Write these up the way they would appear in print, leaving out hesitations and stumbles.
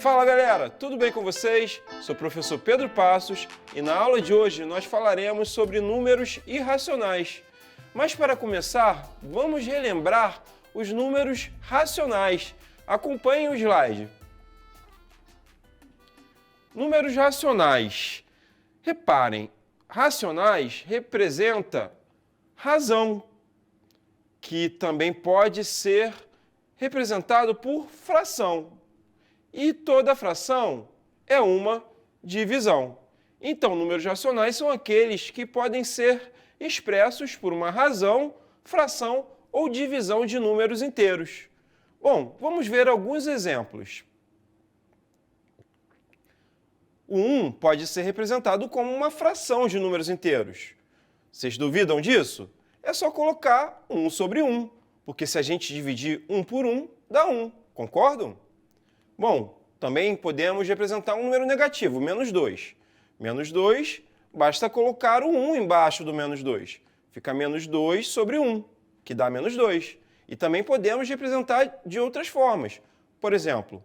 Fala galera, tudo bem com vocês? Sou o professor Pedro Passos e na aula de hoje nós falaremos sobre números irracionais. Mas para começar, vamos relembrar os números racionais. Acompanhem o slide. Números racionais. Reparem, racionais representa razão, que também pode ser representado por fração. E toda fração é uma divisão. Então, números racionais são aqueles que podem ser expressos por uma razão, fração ou divisão de números inteiros. Bom, vamos ver alguns exemplos. O 1 pode ser representado como uma fração de números inteiros. Vocês duvidam disso? É só colocar 1 sobre 1, porque se a gente dividir 1 por 1, dá 1. Concordam? Bom, também podemos representar um número negativo, menos 2. Menos 2, basta colocar o 1 embaixo do menos 2. Fica menos 2 sobre 1, que dá menos 2. E também podemos representar de outras formas. Por exemplo,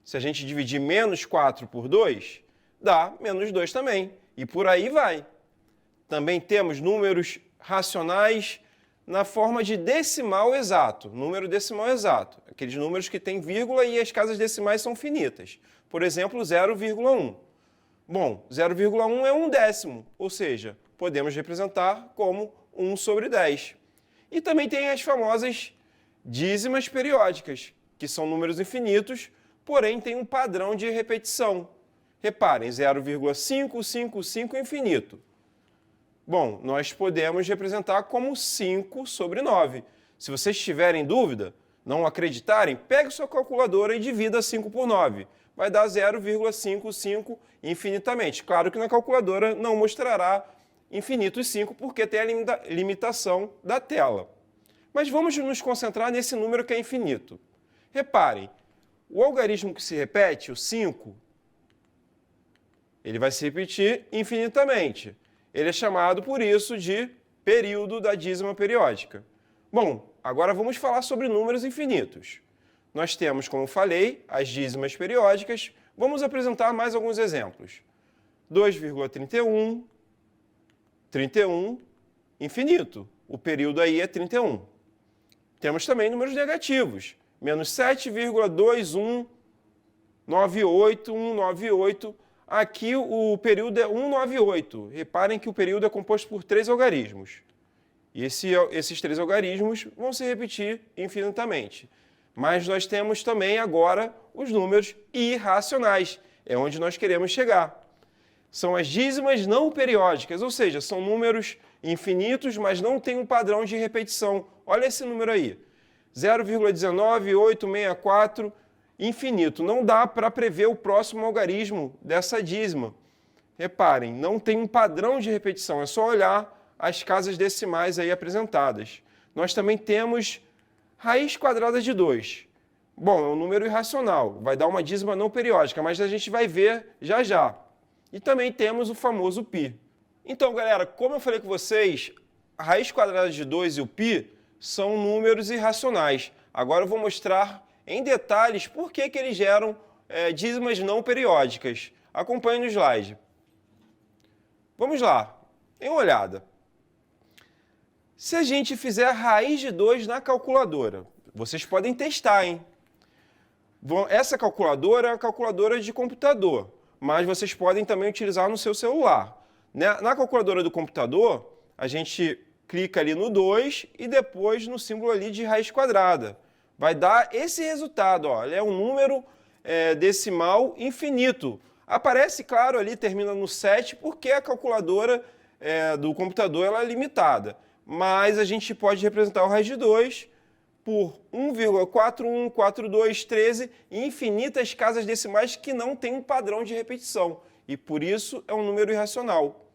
se a gente dividir menos 4 por 2, dá menos 2 também. E por aí vai. Também temos números racionais na forma de decimal exato, número decimal exato, aqueles números que têm vírgula e as casas decimais são finitas. Por exemplo, 0,1. Bom, 0,1 é um décimo, ou seja, podemos representar como 1 sobre 10. E também tem as famosas dízimas periódicas, que são números infinitos, porém têm um padrão de repetição. Reparem, 0,555 infinito. Bom, nós podemos representar como 5 sobre 9. Se vocês tiverem dúvida, não acreditarem, pegue sua calculadora e divida 5 por 9. Vai dar 0,55 infinitamente. Claro que na calculadora não mostrará infinitos 5, porque tem a limitação da tela. Mas vamos nos concentrar nesse número que é infinito. Reparem, o algarismo que se repete, o 5, ele vai se repetir infinitamente. Ele é chamado, por isso, de período da dízima periódica. Bom, agora vamos falar sobre números infinitos. Nós temos, como falei, as dízimas periódicas. Vamos apresentar mais alguns exemplos. 2,31, 31, infinito. O período aí é 31. Temos também números negativos. Menos 7,2198, 198. Aqui o período é 198. Reparem que o período é composto por 3 algarismos. E esses 3 algarismos vão se repetir infinitamente. Mas nós temos também agora os números irracionais. É onde nós queremos chegar. São as dízimas não periódicas, ou seja, são números infinitos, mas não têm um padrão de repetição. Olha esse número aí. 0,19864 infinito. Não dá para prever o próximo algarismo dessa dízima. Reparem, não tem um padrão de repetição, é só olhar as casas decimais aí apresentadas. Nós também temos raiz quadrada de 2. Bom, é um número irracional, vai dar uma dízima não periódica, mas a gente vai ver já já. E também temos o famoso π. Então, galera, como eu falei com vocês, a raiz quadrada de 2 e o π são números irracionais. Agora eu vou mostrar em detalhes por que eles geram dízimas não periódicas. Acompanhe no slide. Vamos lá, dê uma olhada. Se a gente fizer a raiz de 2 na calculadora, vocês podem testar, hein? Essa calculadora é a calculadora de computador, mas vocês podem também utilizar no seu celular. Na calculadora do computador, a gente clica ali no 2 e depois no símbolo ali de raiz quadrada. Vai dar esse resultado, ó. Ele é um número decimal infinito. Aparece, claro, ali, termina no 7, porque a calculadora do computador ela é limitada. Mas a gente pode representar o raiz de 2 por 1,414213 e infinitas casas decimais que não tem um padrão de repetição. E por isso é um número irracional.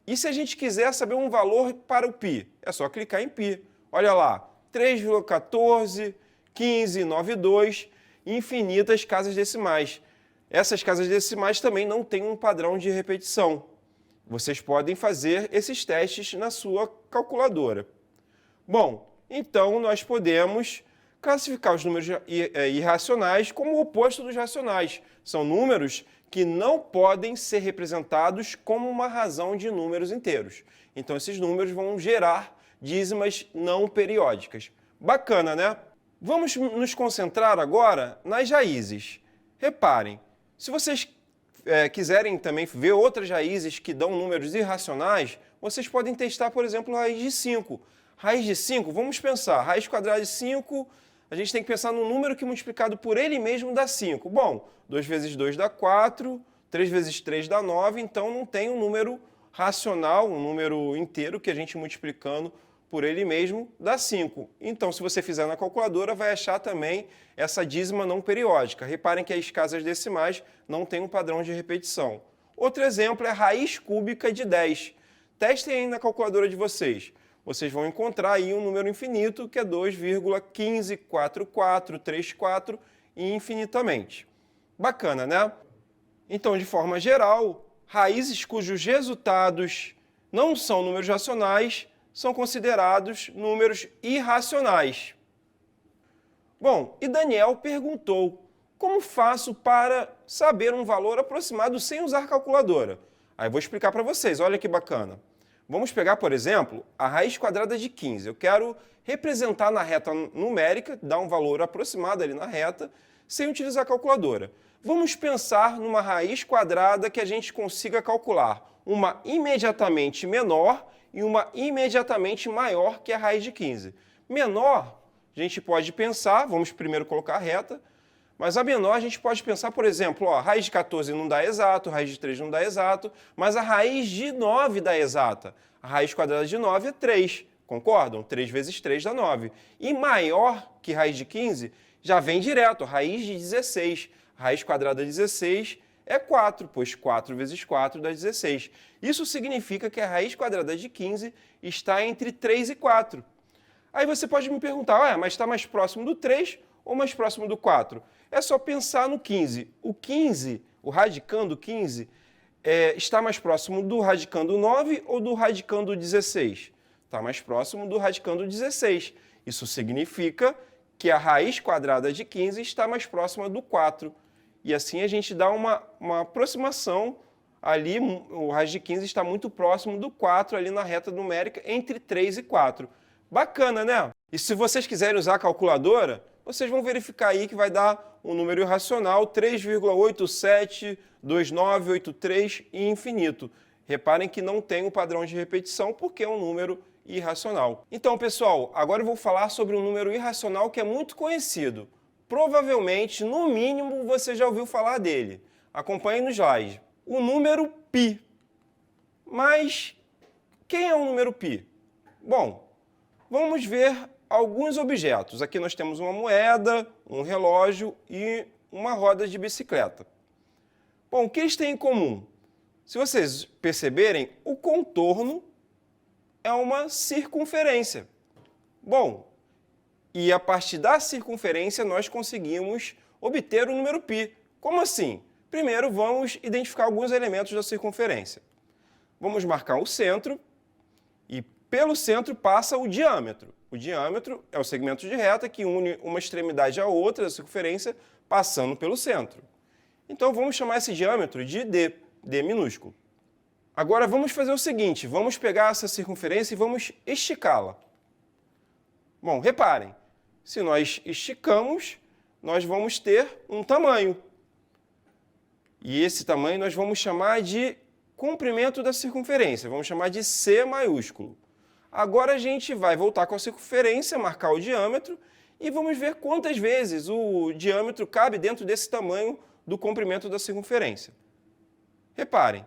E se a gente quiser saber um valor para o π? É só clicar em π. Olha lá, 3,141592, infinitas casas decimais. Essas casas decimais também não têm um padrão de repetição. Vocês podem fazer esses testes na sua calculadora. Bom, então nós podemos classificar os números irracionais como o oposto dos racionais. São números que não podem ser representados como uma razão de números inteiros. Então, esses números vão gerar dízimas não periódicas. Bacana, né? Vamos nos concentrar agora nas raízes. Reparem, se vocês quiserem também ver outras raízes que dão números irracionais, vocês podem testar, por exemplo, a raiz de 5. Raiz de 5, vamos pensar, raiz quadrada de 5, a gente tem que pensar no número que multiplicado por ele mesmo dá 5. Bom, 2 vezes 2 dá 4, 3 vezes 3 dá 9, então não tem um número racional, um número inteiro que a gente multiplicando por ele mesmo dá 5. Então, se você fizer na calculadora, vai achar também essa dízima não periódica. Reparem que as casas decimais não têm um padrão de repetição. Outro exemplo é a raiz cúbica de 10. Testem aí na calculadora de vocês. Vocês vão encontrar aí um número infinito, que é 2,154434 e infinitamente. Bacana, né? Então, de forma geral, raízes cujos resultados não são números racionais são considerados números irracionais. Bom, e Daniel perguntou, como faço para saber um valor aproximado sem usar calculadora? Aí eu vou explicar para vocês, olha que bacana. Vamos pegar, por exemplo, a raiz quadrada de 15. Eu quero representar na reta numérica, dar um valor aproximado ali na reta, sem utilizar a calculadora. Vamos pensar numa raiz quadrada que a gente consiga calcular uma imediatamente menor e uma imediatamente maior que a raiz de 15. Menor, a gente pode pensar, vamos primeiro colocar a reta, mas a menor a gente pode pensar, por exemplo, a raiz de 14 não dá exato, a raiz de 3 não dá exato, mas a raiz de 9 dá exata. A raiz quadrada de 9 é 3, concordam? 3 vezes 3 dá 9. E maior que raiz de 15 já vem direto, a raiz de 16. A raiz quadrada de 16 é 4, pois 4 vezes 4 dá 16. Isso significa que a raiz quadrada de 15 está entre 3 e 4. Aí você pode me perguntar, mas está mais próximo do 3 ou mais próximo do 4? É só pensar no 15. O 15, o radicando 15, está mais próximo do radicando 9 ou do radicando 16? Está mais próximo do radicando 16. Isso significa que a raiz quadrada de 15 está mais próxima do 4. E assim a gente dá uma aproximação ali, o raiz de 15 está muito próximo do 4 ali na reta numérica, entre 3 e 4. Bacana, né? E se vocês quiserem usar a calculadora, vocês vão verificar aí que vai dar um número irracional 3,872983 e infinito. Reparem que não tem um padrão de repetição porque é um número irracional. Então, pessoal, agora eu vou falar sobre um número irracional que é muito conhecido. Provavelmente, no mínimo, você já ouviu falar dele. Acompanhe no slide. O número π. Mas quem é o número π? Bom, vamos ver alguns objetos. Aqui nós temos uma moeda, um relógio e uma roda de bicicleta. Bom, o que eles têm em comum? Se vocês perceberem, o contorno é uma circunferência. Bom, e a partir da circunferência nós conseguimos obter o número π. Como assim? Primeiro vamos identificar alguns elementos da circunferência. Vamos marcar o centro e pelo centro passa o diâmetro. O diâmetro é o segmento de reta que une uma extremidade à outra da circunferência passando pelo centro. Então vamos chamar esse diâmetro de d, d minúsculo. Agora vamos fazer o seguinte, vamos pegar essa circunferência e vamos esticá-la. Bom, reparem, se nós esticamos, nós vamos ter um tamanho. E esse tamanho nós vamos chamar de comprimento da circunferência, vamos chamar de C maiúsculo. Agora a gente vai voltar com a circunferência, marcar o diâmetro e vamos ver quantas vezes o diâmetro cabe dentro desse tamanho do comprimento da circunferência. Reparem,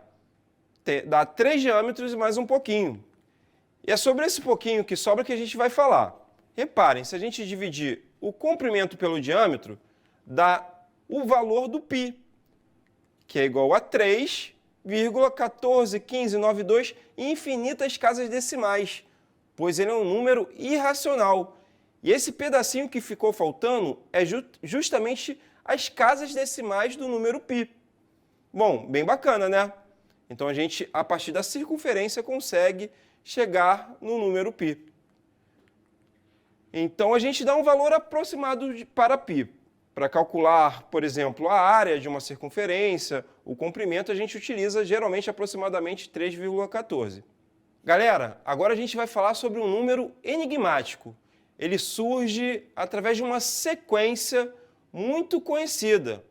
dá 3 diâmetros e mais um pouquinho. E é sobre esse pouquinho que sobra que a gente vai falar. Reparem, se a gente dividir o comprimento pelo diâmetro, dá o valor do π, que é igual a 3,141592 infinitas casas decimais, pois ele é um número irracional. E esse pedacinho que ficou faltando é justamente as casas decimais do número π. Bom, bem bacana, né? Então a gente, a partir da circunferência, consegue chegar no número π. Então, a gente dá um valor aproximado para π. Para calcular, por exemplo, a área de uma circunferência, o comprimento, a gente utiliza geralmente aproximadamente 3,14. Galera, agora a gente vai falar sobre um número enigmático. Ele surge através de uma sequência muito conhecida.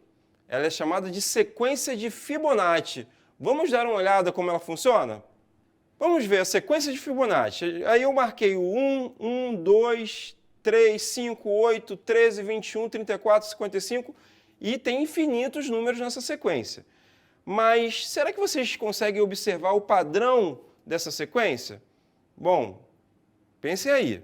Ela é chamada de sequência de Fibonacci. Vamos dar uma olhada como ela funciona? Vamos ver a sequência de Fibonacci. Aí eu marquei o 1, 2, 3, 5, 8, 13, 21, 34, 55 e tem infinitos números nessa sequência. Mas será que vocês conseguem observar o padrão dessa sequência? Bom, pensem aí.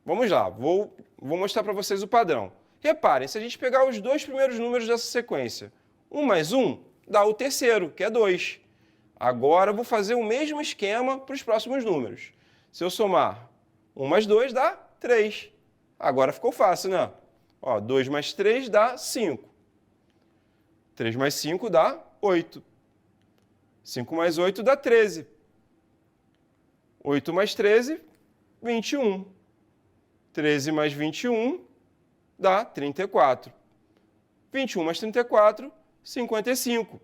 Vamos lá, vou mostrar para vocês o padrão. Reparem, se a gente pegar os dois primeiros números dessa sequência, 1 mais 1 dá o terceiro, que é 2. Agora eu vou fazer o mesmo esquema para os próximos números. Se eu somar 1 mais 2 dá 3. Agora ficou fácil, né? 2 mais 3 dá 5. 3 mais 5 dá 8. 5 mais 8 dá 13. 8 mais 13, 21. 13 mais 21 dá 34. 21 mais 34, 55.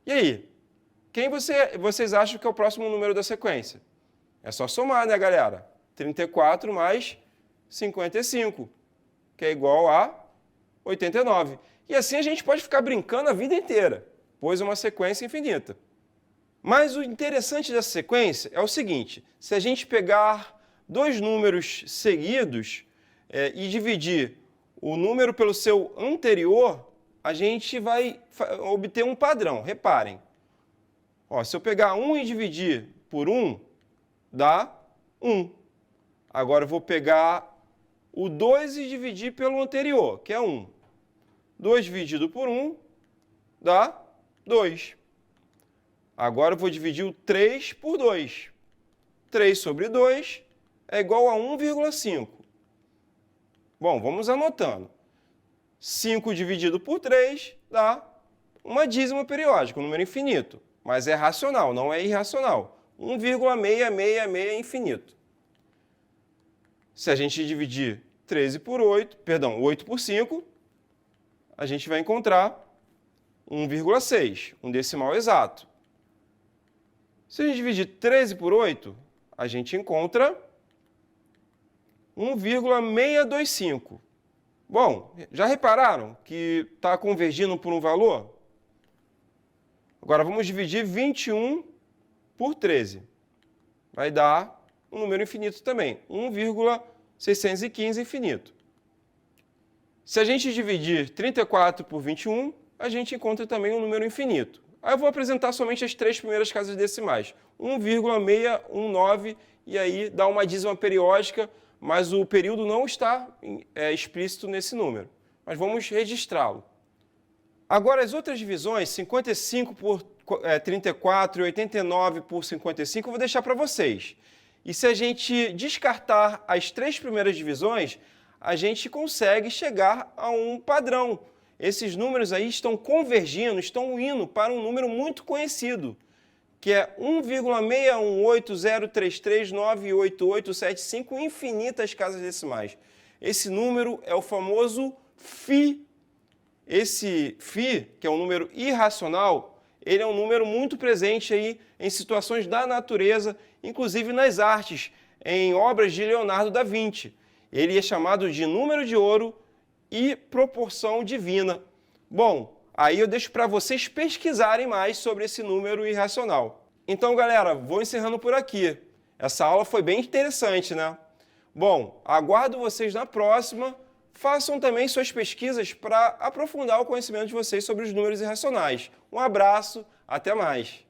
E aí? Quem vocês acham que é o próximo número da sequência? É só somar, né, galera? 34 mais 55, que é igual a 89. E assim a gente pode ficar brincando a vida inteira, pois é uma sequência infinita. Mas o interessante dessa sequência é o seguinte, se a gente pegar dois números seguidos e dividir o número pelo seu anterior, a gente vai obter um padrão. Reparem, se eu pegar 1 e dividir por 1, dá 1. Agora eu vou pegar o 2 e dividir pelo anterior, que é 1. 2 dividido por 1 dá 2. Agora eu vou dividir o 3 por 2. 3 sobre 2 é igual a 1,5. Bom, vamos anotando. 5 dividido por 3 dá uma dízima periódica, um número infinito. Mas é racional, não é irracional. 1,666 é infinito. Se a gente dividir 8 por 5, a gente vai encontrar 1,6, um decimal exato. Se a gente dividir 13 por 8, a gente encontra 1,625. Bom, já repararam que está convergindo por um valor? Agora vamos dividir 21 por 13. Vai dar um número infinito também, 1,615 infinito. Se a gente dividir 34 por 21, a gente encontra também um número infinito. Aí eu vou apresentar somente as três primeiras casas decimais, 1,619, e aí dá uma dízima periódica, mas o período não está explícito nesse número. Mas vamos registrá-lo. Agora, as outras divisões, 55 por 34 e 89 por 55, eu vou deixar para vocês. E se a gente descartar as três primeiras divisões, a gente consegue chegar a um padrão. Esses números aí estão convergindo, estão indo para um número muito conhecido, que é 1,61033988875, infinitas casas decimais. Esse número é o famoso φ. Esse φ, que é um número irracional, ele é um número muito presente aí em situações da natureza, inclusive nas artes, em obras de Leonardo da Vinci. Ele é chamado de número de ouro e proporção divina. Bom, aí eu deixo para vocês pesquisarem mais sobre esse número irracional. Então, galera, vou encerrando por aqui. Essa aula foi bem interessante, né? Bom, aguardo vocês na próxima. Façam também suas pesquisas para aprofundar o conhecimento de vocês sobre os números irracionais. Um abraço, até mais!